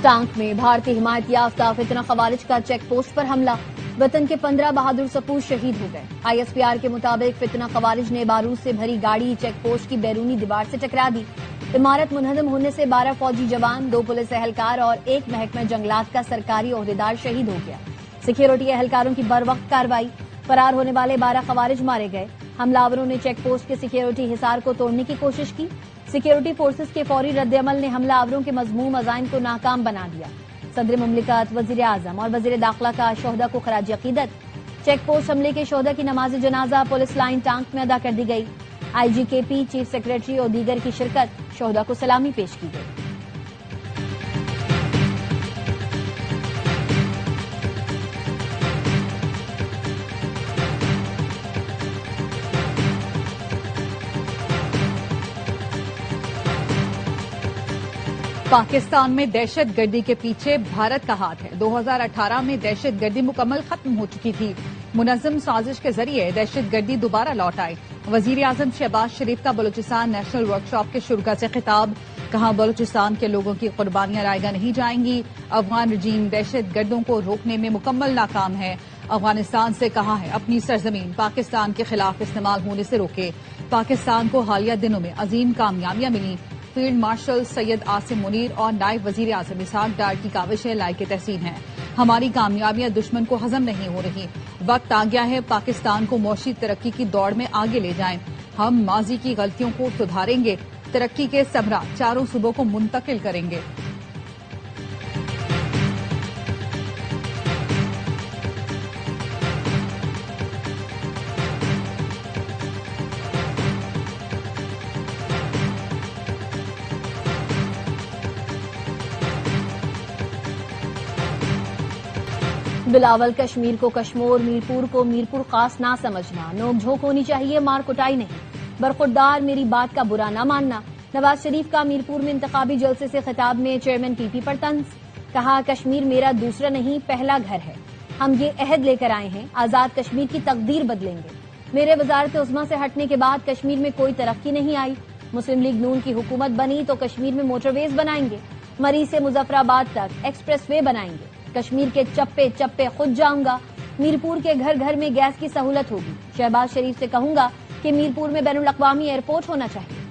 ٹانک میں بھارتی حمایت یافتہ فتنہ خوارج کا چیک پوسٹ پر حملہ، وطن کے 15 بہادر سپوت شہید ہو گئے۔ ISPR کے مطابق فتنہ خوارج نے بارود سے بھری گاڑی چیک پوسٹ کی بیرونی دیوار سے ٹکرا دی۔ عمارت منہدم ہونے سے 12 فوجی جوان، 2 پولیس اہلکار اور 1 محکمہ جنگلات کا سرکاری عہدیدار شہید ہو گیا۔ سیکیورٹی اہلکاروں کی بروقت کارروائی، فرار ہونے والے 12 خوارج مارے گئے۔ حملہ نے چیک پوسٹ کے سیکیورٹی حصار کو توڑنے کی کوشش کی۔ سیکیورٹی فورسز کے فوری رد عمل نے حملہ آوروں کے مذموم عزائم کو ناکام بنا دیا۔ صدر مملکت، وزیر اعظم اور وزیر داخلہ کا شہداء کو خراج عقیدت۔ چیک پوسٹ حملے کے شہداء کی نماز جنازہ پولیس لائن ٹانک میں ادا کر دی گئی۔ IGKP، چیف سیکریٹری اور دیگر کی شرکت، شہداء کو سلامی پیش کی گئی۔ پاکستان میں دہشت گردی کے پیچھے بھارت کا ہاتھ ہے۔ 2018 میں دہشت گردی مکمل ختم ہو چکی تھی۔ منظم سازش کے ذریعے دہشت گردی دوبارہ لوٹ آئی۔ وزیر اعظم شہباز شریف کا بلوچستان نیشنل ورکشاپ کے شرکاء سے خطاب، کہا بلوچستان کے لوگوں کی قربانیاں رائیگاں نہیں جائیں گی۔ افغان رجیم دہشت گردوں کو روکنے میں مکمل ناکام ہے۔ افغانستان سے کہا ہے اپنی سرزمین پاکستان کے خلاف استعمال ہونے سے روکے۔ پاکستان کو حالیہ دنوں میں عظیم کامیابیاں ملی۔ فیلڈ مارشل سید عاصم منیر اور نائب وزیر اعظم اسحاق ڈار کی کاوشیں لائق تحسین ہیں۔ ہماری کامیابیاں دشمن کو ہضم نہیں ہو رہی۔ وقت آ گیا ہے پاکستان کو معاشی ترقی کی دوڑ میں آگے لے جائیں۔ ہم ماضی کی غلطیوں کو سدھاریں گے، ترقی کے ثمرات چاروں صوبوں کو منتقل کریں گے۔ بلاول کشمیر کو کشمور، میرپور کو میرپور خاص نہ سمجھنا، نوک جھوک ہونی چاہیے، مار کٹائی نہیں، برخوردار میری بات کا برا نہ ماننا۔ نواز شریف کا میرپور میں انتخابی جلسے سے خطاب میں چیئرمین PP پر طنز، کہا کشمیر میرا دوسرا نہیں پہلا گھر ہے، ہم یہ عہد لے کر آئے ہیں آزاد کشمیر کی تقدیر بدلیں گے۔ میرے وزارت عظمیٰ سے ہٹنے کے بعد کشمیر میں کوئی ترقی نہیں آئی، مسلم لیگ نون کی حکومت بنی تو کشمیر میں موٹر ویز بنائیں گے، مری سے مظفر آباد تک ایکسپریس وے بنائیں گے، کشمیر کے چپے چپے خود جاؤں گا، میرپور کے گھر گھر میں گیس کی سہولت ہوگی، شہباز شریف سے کہوں گا کہ میرپور میں بین الاقوامی ایئرپورٹ ہونا چاہیے۔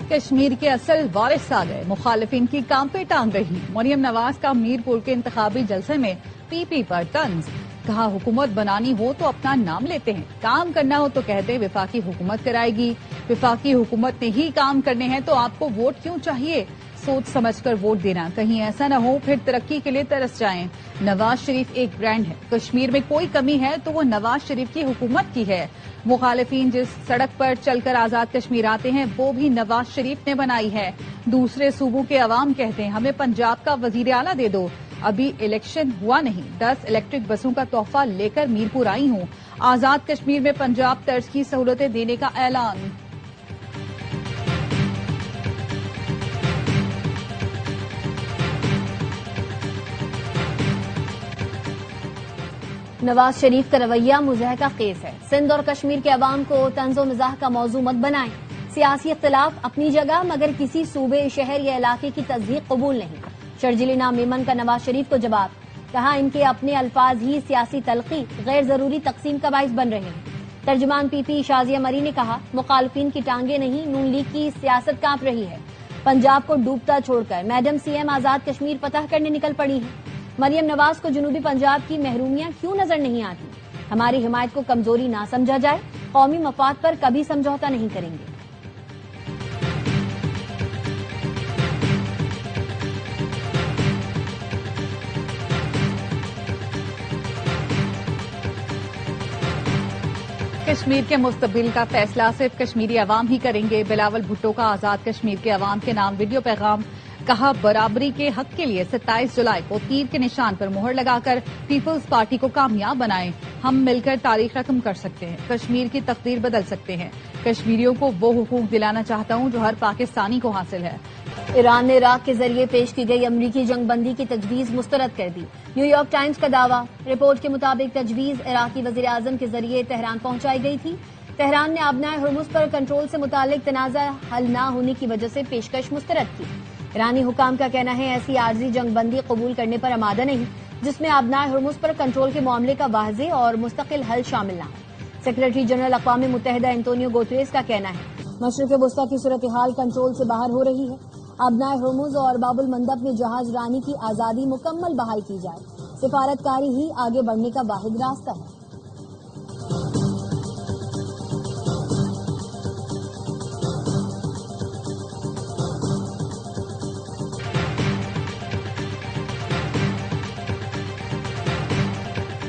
کشمیر کے اصل وارث آ گئے، مخالفین کی کام پہ ٹانگ رہی۔ مریم نواز کا میرپور کے انتخابی جلسے میں PP پر طنز، کہا حکومت بنانی ہو تو اپنا نام لیتے ہیں، کام کرنا ہو تو کہتے وفاقی حکومت کرائے گی، وفاقی حکومت نے ہی کام کرنے ہیں تو آپ کو ووٹ کیوں چاہیے؟ سوچ سمجھ کر ووٹ دینا، کہیں ایسا نہ ہو پھر ترقی کے لیے ترس جائیں۔ نواز شریف ایک برانڈ ہے، کشمیر میں کوئی کمی ہے تو وہ نواز شریف کی حکومت کی ہے۔ مخالفین جس سڑک پر چل کر آزاد کشمیر آتے ہیں وہ بھی نواز شریف نے بنائی ہے۔ دوسرے صوبوں کے عوام کہتے ہیں ہمیں پنجاب کا وزیر اعلیٰ دے دو، ابھی الیکشن ہوا نہیں، 10 الیکٹرک بسوں کا تحفہ لے کر میرپور آئی ہوں، آزاد کشمیر میں پنجاب طرز کی سہولتیں دینے کا اعلان۔ نواز شریف کا رویہ مضحکہ خیز ہے، سندھ اور کشمیر کے عوام کو طنز و مزاح کا موضوع مت بنائیں۔ سیاسی اختلاف اپنی جگہ، مگر کسی صوبے، شہر یا علاقے کی تصدیق قبول نہیں۔ شرجیلینا میمن کا نواز شریف کو جواب، کہا ان کے اپنے الفاظ ہی سیاسی تلخی، غیر ضروری تقسیم کا باعث بن رہے ہیں۔ ترجمان PP شازیہ مری نے کہا مخالفین کی ٹانگیں نہیں، نون لیگ کی سیاست کانپ رہی ہے، پنجاب کو ڈوبتا چھوڑ کر میڈم CM آزاد کشمیر فتح کرنے نکل پڑی ہیں۔ مریم نواز کو جنوبی پنجاب کی محرومیاں کیوں نظر نہیں آتی؟ ہماری حمایت کو کمزوری نہ سمجھا جائے، قومی مفاد پر کبھی سمجھوتا نہیں کریں گے۔ کشمیر کے مستقبل کا فیصلہ صرف کشمیری عوام ہی کریں گے، بلاول بھٹو کا آزاد کشمیر کے عوام کے نام ویڈیو پیغام، کہا برابری کے حق کے لیے 27 جولائی کو تیر کے نشان پر مہر لگا کر پیپلز پارٹی کو کامیاب بنائیں، ہم مل کر تاریخ رقم کر سکتے ہیں، کشمیر کی تقدیر بدل سکتے ہیں، کشمیریوں کو وہ حقوق دلانا چاہتا ہوں جو ہر پاکستانی کو حاصل ہے۔ ایران نے عراق کے ذریعے پیش کی گئی امریکی جنگ بندی کی تجویز مسترد کر دی. نیو یارک ٹائمز کا دعویٰ. رپورٹ کے مطابق تجویز عراقی وزیر اعظم کے ذریعے تہران پہنچائی گئی تھی. تہران نے آبنائے ہرمز پر کنٹرول سے متعلق تنازع حل نہ ہونے کی وجہ سے پیشکش مسترد کی. ایرانی حکام کا کہنا ہے ایسی عارضی جنگ بندی قبول کرنے پر آمادہ نہیں جس میں آبنائے ہرمز پر کنٹرول کے معاملے کا واضح اور مستقل حل شامل نہ ہو. سیکریٹری جنرل اقوام متحدہ انتونیو گوتریس کا کہنا ہے مشرق وسطی کی صورتحال کنٹرول سے باہر ہو رہی ہے. آبنائے ہرمز اور باب المندب میں جہاز رانی کی آزادی مکمل بحال کی جائے. سفارتکاری ہی آگے بڑھنے کا واحد راستہ ہے.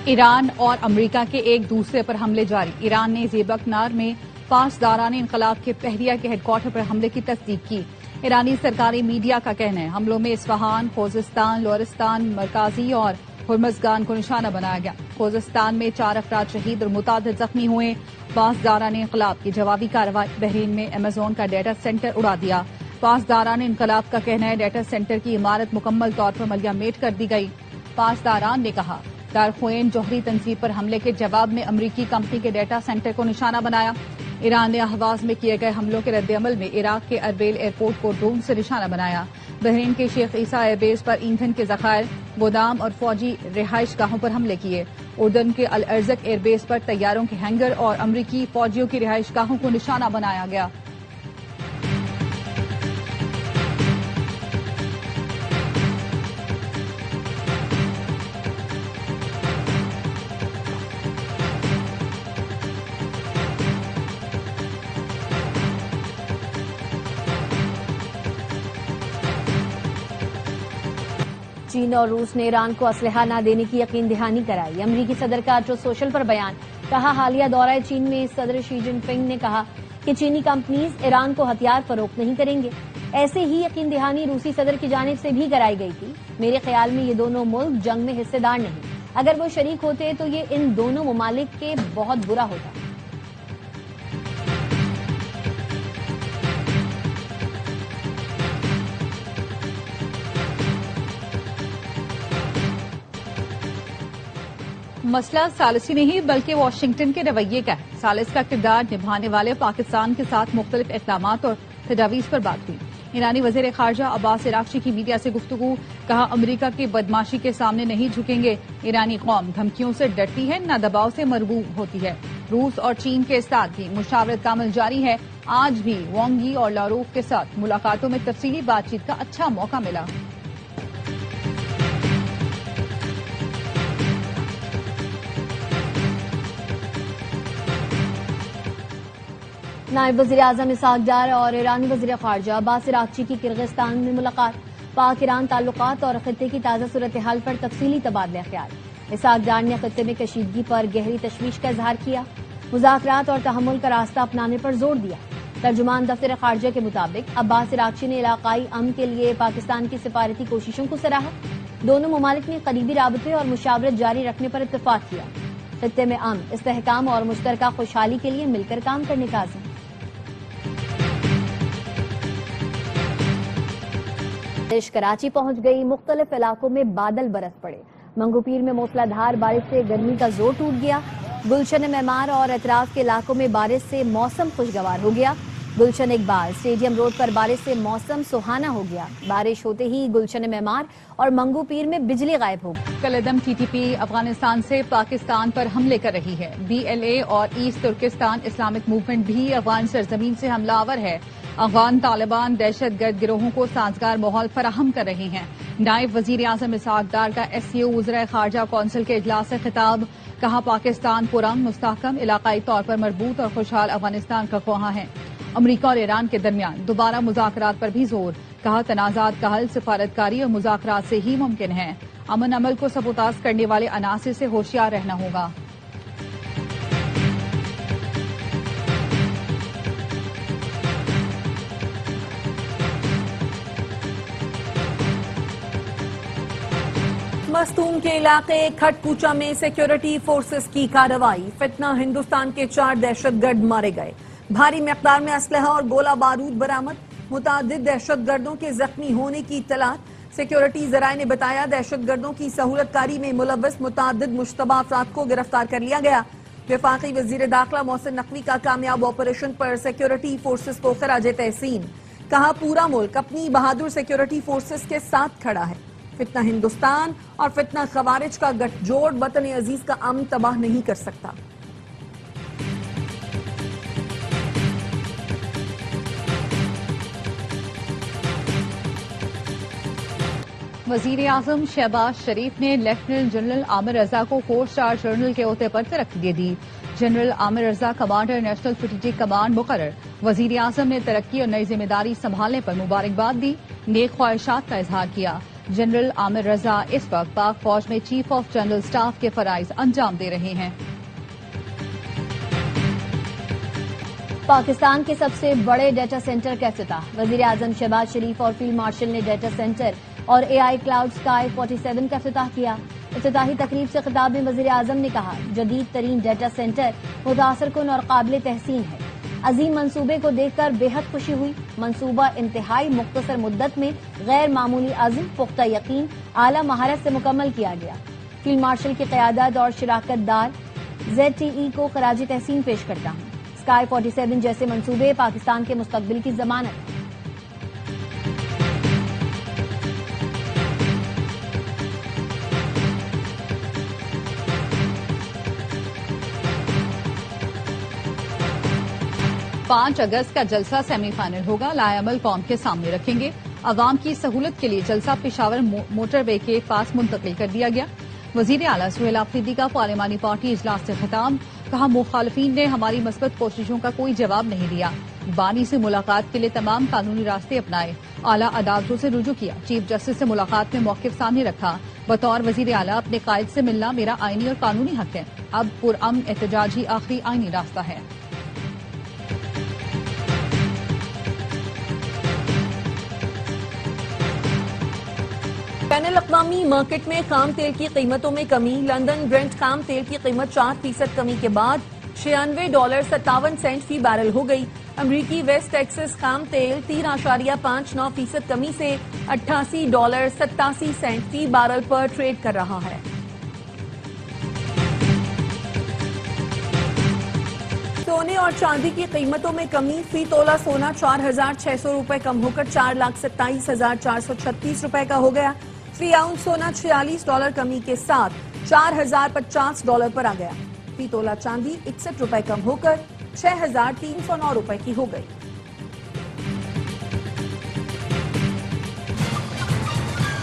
ایران اور امریکہ کے ایک دوسرے پر حملے جاری. ایران نے زیبکنار میں پاسداران انقلاب کے بحریہ کے ہیڈ کوارٹر پر حملے کی تصدیق کی. ایرانی سرکاری میڈیا کا کہنا ہے حملوں میں اصفہان، خوزستان، لورستان مرکزی اور ہرمزگان کو نشانہ بنایا گیا. خوزستان میں 4 افراد شہید اور متعدد زخمی ہوئے. پاسداران انقلاب کی جوابی کارروائی. بحرین میں ایمیزون کا ڈیٹا سینٹر اڑا دیا. پاسداران انقلاب کا کہنا ہے ڈیٹا سینٹر کی عمارت مکمل طور پر ملیامیٹ کر دی گئی. پاسداران نے کہا دارخوین جوہری تنصیب پر حملے کے جواب میں امریکی کمپنی کے ڈیٹا سینٹر کو نشانہ بنایا. ایران نے اہواز میں کیے گئے حملوں کے رد عمل میں عراق کے اربیل ایئرپورٹ کو ڈرون سے نشانہ بنایا. بحرین کے شیخ عیسیٰ ایئر بیس پر ایندھن کے ذخائر، گودام اور فوجی رہائش گاہوں پر حملے کیے. اردن کے الارزق ایئر بیس پر طیاروں کے ہینگر اور امریکی فوجیوں کی رہائش گاہوں کو نشانہ بنایا گیا. چین اور روس نے ایران کو اسلحہ نہ دینے کی یقین دہانی کرائی. امریکی صدر کا ٹروتھ سوشل پر بیان. کہا حالیہ دورہ چین میں صدر شی جن پنگ نے کہا کہ چینی کمپنیز ایران کو ہتھیار فروخت نہیں کریں گے. ایسے ہی یقین دہانی روسی صدر کی جانب سے بھی کرائی گئی تھی. میرے خیال میں یہ دونوں ملک جنگ میں حصے دار نہیں. اگر وہ شریک ہوتے تو یہ ان دونوں ممالک کے بہت برا ہوتا. مسئلہ ثالثی نہیں بلکہ واشنگٹن کے رویے کا ہے. ثالث کا کردار نبھانے والے پاکستان کے ساتھ مختلف اقدامات اور تجاویز پر بات ہوئی. ایرانی وزیر خارجہ عباس عراقچی کی میڈیا سے گفتگو. کہا امریکہ کی بدماشی کے سامنے نہیں جھکیں گے. ایرانی قوم دھمکیوں سے ڈرتی ہے نہ دباؤ سے مرعوب ہوتی ہے. روس اور چین کے ساتھ بھی مشاورت کا عمل جاری ہے. آج بھی وانگ یی اور لاروف کے ساتھ ملاقاتوں میں تفصیلی بات چیت کا اچھا موقع ملا. نائب وزیر اعظم اسحاق ڈار اور ایرانی وزیر خارجہ عباس عراقچی کی کرغزستان میں ملاقات. پاک ایران تعلقات اور خطے کی تازہ صورتحال پر تفصیلی تبادلہ خیال. اسحاق ڈار نے خطے میں کشیدگی پر گہری تشویش کا اظہار کیا. مذاکرات اور تحمل کا راستہ اپنانے پر زور دیا. ترجمان دفتر خارجہ کے مطابق عباس عراقچی نے علاقائی امن کے لیے پاکستان کی سفارتی کوششوں کو سراہا. دونوں ممالک نے قریبی رابطے اور مشاورت جاری رکھنے پر اتفاق کیا. خطے میں امن، استحکام اور مشترکہ خوشحالی کے لیے مل کر کام کرنے کا عزم. کراچی پہنچ گئی. مختلف علاقوں میں بادل برس پڑے. منگو پیر میں موسلا دھار بارش سے گرمی کا زور ٹوٹ گیا. گلشن معمار اور اطراف کے علاقوں میں بارش سے موسم خوشگوار ہو گیا. گلشن اقبال اسٹیڈیم روڈ پر بارش سے موسم سہانا ہو گیا. بارش ہوتے ہی گلشن معمار اور منگو پیر میں بجلی غائب ہو گئی. کالعدم ٹی ٹی پی افغانستان سے پاکستان پر حملے کر رہی ہے. بی ایل اے اور ایسٹ ترکستان اسلامک موومنٹ بھی افغان سرزمین سے حملہ آور ہے. افغان طالبان دہشت گرد گروہوں کو سازگار ماحول فراہم کر رہے ہیں. نائب وزیر اعظم اسحاق ڈار کا ایس سی او وزرائے خارجہ کونسل کے اجلاس سے خطاب. کہا پاکستان پرامن، مستحکم، علاقائی طور پر مربوط اور خوشحال افغانستان کا خواہاں ہے. امریکہ اور ایران کے درمیان دوبارہ مذاکرات پر بھی زور. کہا تنازعات کا حل سفارتکاری اور مذاکرات سے ہی ممکن ہے. امن عمل کو سبوتاژ کرنے والے عناصر سے ہوشیار رہنا ہوگا. مستون کے علاقے کھٹ پوچا میں سیکیورٹی فورسز کی کارروائی. فتنہ ہندوستان کے 4 دہشت گرد مارے گئے. بھاری مقدار میں اسلحہ اور گولہ بارود برآمد. متعدد دہشت گردوں کے زخمی ہونے کی اطلاعات۔ سیکیورٹی ذرائع نے بتایا دہشت گردوں کی سہولت کاری میں ملوث متعدد مشتبہ افراد کو گرفتار کر لیا گیا۔ وفاقی وزیر داخلہ محسن نقوی کا کامیاب آپریشن پر سیکیورٹی فورسز کو خراج تحسین۔ کہا پورا ملک اپنی بہادر سیکیورٹی فورسز کے ساتھ کھڑا ہے۔ فتنہ ہندوستان اور فتنہ خوارج کا گٹھ جوڑ وطن عزیز کا امن تباہ نہیں کر سکتا۔ وزیر اعظم شہباز شریف نے لیفٹیننٹ جنرل عامر رضا کو 4 اسٹار جنرل کے عہدے پر ترقی دے دی۔ جنرل عامر رضا کمانڈر نیشنل اسٹریٹجک کمانڈ مقرر۔ وزیر اعظم نے ترقی اور نئی ذمہ داری سنبھالنے پر مبارکباد دی، نیک خواہشات کا اظہار کیا۔ جنرل عامر رضا اس وقت پاک فوج میں چیف آف جنرل اسٹاف کے فرائض انجام دے رہے ہیں۔ پاکستان کے سب سے بڑے ڈیٹا سینٹر کا افتتاح۔ وزیر اعظم شہباز شریف اور فیلڈ مارشل نے ڈیٹا سینٹر اور اے آئی کلاؤڈ اسکائی 47 کا افتتاح کیا۔ افتتاحی تقریب سے خطاب میں وزیر اعظم نے کہا جدید ترین ڈیٹا سینٹر متاثر کن اور قابل تحسین ہے۔ عظیم منصوبے کو دیکھ کر بے حد خوشی ہوئی۔ منصوبہ انتہائی مختصر مدت میں غیر معمولی عزم، پختہ یقین، اعلیٰ مہارت سے مکمل کیا گیا۔ فیلڈ مارشل کی قیادت اور شراکت دار ZTE کو خراج تحسین پیش کرتا ہوں۔ اسکائی 47 جیسے منصوبے پاکستان کے مستقبل کی ضمانت۔ پانچ اگست کا جلسہ سیمی فائنل ہوگا، لائحہ عمل قوم کے سامنے رکھیں گے۔ عوام کی سہولت کے لیے جلسہ پشاور موٹر وے کے پاس منتقل کر دیا گیا۔ وزیر اعلیٰ سہیل آفریدی کا پارلیمانی پارٹی اجلاس سے خطاب۔ کہا مخالفین نے ہماری مثبت کوششوں کا کوئی جواب نہیں دیا۔ بانی سے ملاقات کے لیے تمام قانونی راستے اپنائے، اعلیٰ عدالتوں سے رجوع کیا، چیف جسٹس سے ملاقات میں موقف سامنے رکھا۔ بطور وزیر اعلیٰ اپنے قائد سے ملنا میرا آئینی اور قانونی حق ہے۔ اب پرامن احتجاج ہی آخری آئینی راستہ ہے۔ بین الاقوامی مارکیٹ میں خام تیل کی قیمتوں میں کمی۔ لندن برنٹ خام تیل کی قیمت 4% کمی کے بعد $96.57 فی بیرل ہو گئی۔ امریکی ویسٹ ٹیکسس خام تیل 3.59% کمی سے $88.87 فی بیرل پر ٹریڈ کر رہا ہے۔ سونے اور چاندی کی قیمتوں میں کمی۔ فی تولہ سونا 4,600 روپے کم ہو کر 4,27,436 روپے کا ہو گیا۔ فی آؤنس سونا $46 کمی کے ساتھ $4,050 پر آ گیا۔ فی تولہ چاندی 61 روپے کم ہو کر 6,309 روپے کی ہو گئی۔